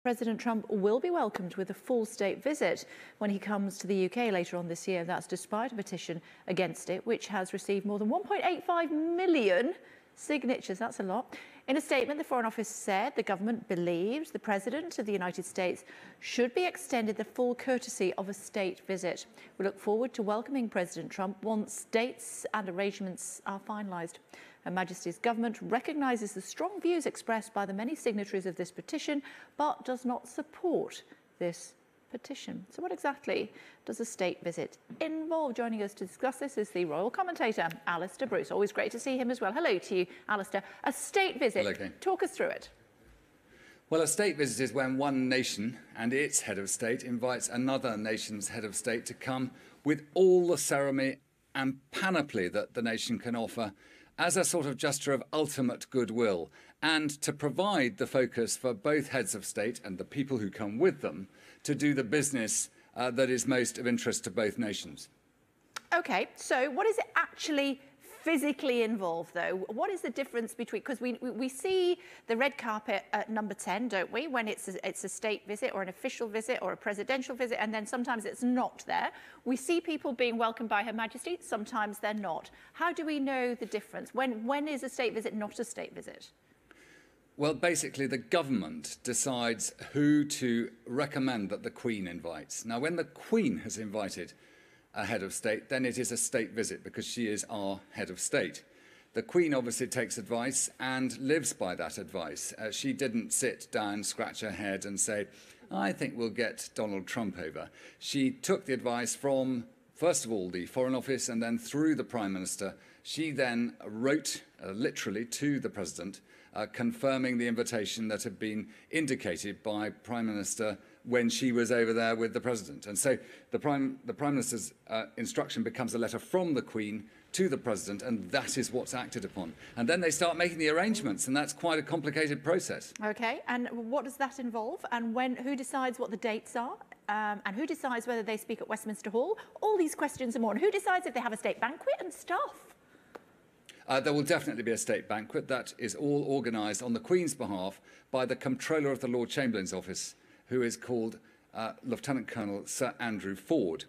President Trump will be welcomed with a full state visit when he comes to the UK later on this year. That's despite a petition against it, which has received more than 1.85 million signatures. That's a lot. In a statement, the Foreign Office said the government believes the President of the United States should be extended the full courtesy of a state visit. We look forward to welcoming President Trump once dates and arrangements are finalised. Her Majesty's government recognises the strong views expressed by the many signatories of this petition, but does not support this petition. So what exactly does a state visit involve? Joining us to discuss this is the royal commentator, Alistair Bruce. Always great to see him as well. Hello to you, Alistair. A state visit. Hello, Kate. Talk us through it. Well, a state visit is when one nation and its head of state invites another nation's head of state to come with all the ceremony and panoply that the nation can offer as a sort of gesture of ultimate goodwill, and to provide the focus for both heads of state and the people who come with them to do the business that is most of interest to both nations. OK, so what is it actually physically involved, though? What is the difference between, because we see the red carpet at number 10, don't we, when it's a state visit or an official visit or a presidential visit, and then sometimes it's not there. We see people being welcomed by Her Majesty, sometimes they're not. How do we know the difference? When is a state visit not a state visit? Well, basically, the government decides who to recommend that the Queen invites. Now, when the Queen has invited a head of state, then it is a state visit because she is our head of state. The Queen obviously takes advice and lives by that advice. She didn't sit down, scratch her head and say, I think we'll get Donald Trump over. She took the advice from, first of all, the Foreign Office and then through the Prime Minister. She then wrote literally to the President confirming the invitation that had been indicated by Prime Minister when she was over there with the President. And so the Prime Minister's instruction becomes a letter from the Queen to the President, and that is what's acted upon. And then they start making the arrangements, and that's quite a complicated process. OK, and what does that involve? And who decides what the dates are? And who decides whether they speak at Westminster Hall? All these questions and more. And who decides if they have a state banquet and stuff? There will definitely be a state banquet. That is all organised on the Queen's behalf by the Comptroller of the Lord Chamberlain's office, who is called Lieutenant Colonel Sir Andrew Ford.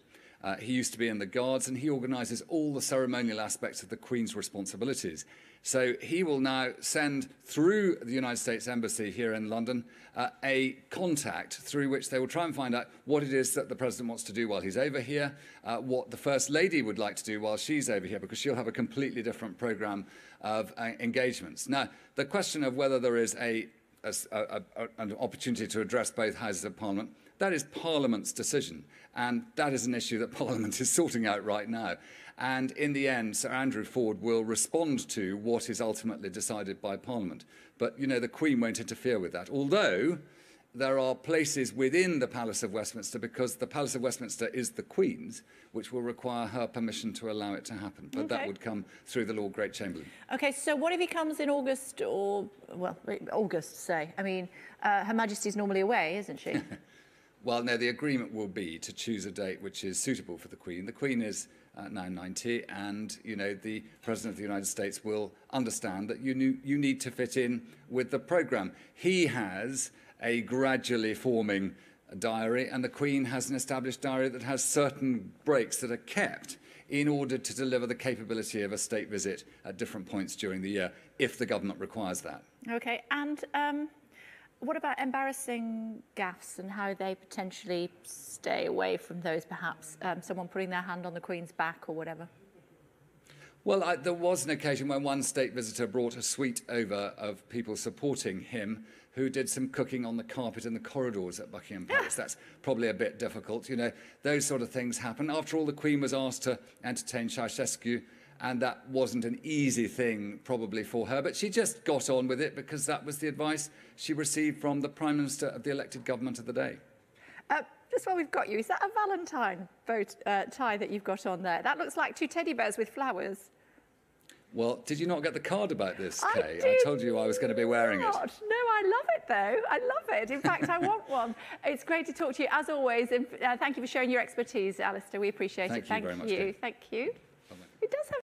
He used to be in the Guards, and he organises all the ceremonial aspects of the Queen's responsibilities. So he will now send through the United States Embassy here in London a contact through which they will try and find out what it is that the President wants to do while he's over here, what the First Lady would like to do while she's over here, because she'll have a completely different programme of engagements. Now, the question of whether there is an opportunity to address both Houses of Parliament, that is Parliament's decision, and that is an issue that Parliament is sorting out right now. And in the end, Sir Andrew Ford will respond to what is ultimately decided by Parliament. But, you know, the Queen won't interfere with that, although there are places within the Palace of Westminster, because the Palace of Westminster is the Queen's, which will require her permission to allow it to happen. But that would come through the Lord Great Chamberlain. OK, so what if he comes in August or, well, August, say? I mean, Her Majesty's normally away, isn't she? Well, no, the agreement will be to choose a date which is suitable for the Queen. The Queen is now 90, and, you know, the President of the United States will understand that you need to fit in with the programme. He has a gradually forming diary, and the Queen has an established diary that has certain breaks that are kept in order to deliver the capability of a state visit at different points during the year, if the government requires that. OK, and what about embarrassing gaffes and how they potentially stay away from those, perhaps? Someone putting their hand on the Queen's back or whatever? Well, there was an occasion when one state visitor brought a suite over of people supporting him who did some cooking on the carpet in the corridors at Buckingham Palace. That's probably a bit difficult. You know, those sort of things happen. After all, the Queen was asked to entertain Ceausescu, and that wasn't an easy thing probably for her, but she just got on with it because that was the advice she received from the Prime Minister of the elected government of the day. Just while we've got you, is that a Valentine tie that you've got on there? That looks like two teddy bears with flowers. Well, did you not get the card about this, Kay? I told you I was going to be wearing it. No, I love it, though. I love it. In fact, I want one. It's great to talk to you, as always. And thank you for sharing your expertise, Alistair. We appreciate it. Thank you very much, Kay. Thank you. It does have